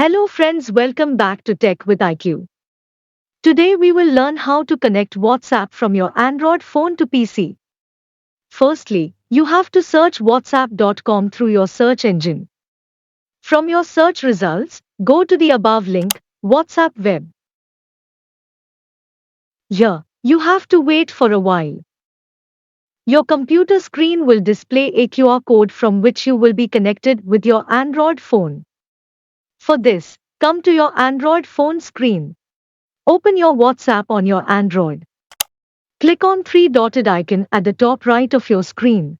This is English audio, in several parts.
Hello friends, welcome back to Tech with IQ. Today we will learn how to connect WhatsApp from your Android phone to PC. Firstly, you have to search whatsapp.com through your search engine. From your search results, go to the above link, WhatsApp web. Here, you have to wait for a while. Your computer screen will display a QR code from which you will be connected with your Android phone. For this, come to your Android phone screen. Open your WhatsApp on your Android. Click on three-dotted icon at the top right of your screen.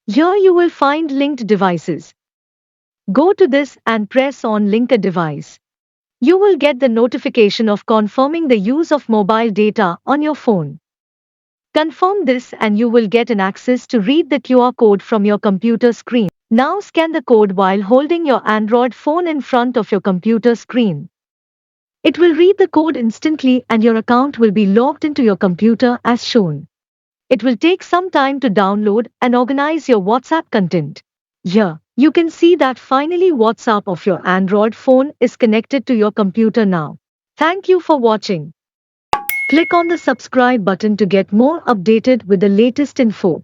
Here you will find linked devices. Go to this and press on Link a device. You will get the notification of confirming the use of mobile data on your phone. Confirm this and you will get an access to read the QR code from your computer screen. Now scan the code while holding your Android phone in front of your computer screen. It will read the code instantly and your account will be logged into your computer as shown. It will take some time to download and organize your WhatsApp content. Here, you can see that finally WhatsApp of your Android phone is connected to your computer now. Thank you for watching. Click on the subscribe button to get more updated with the latest info.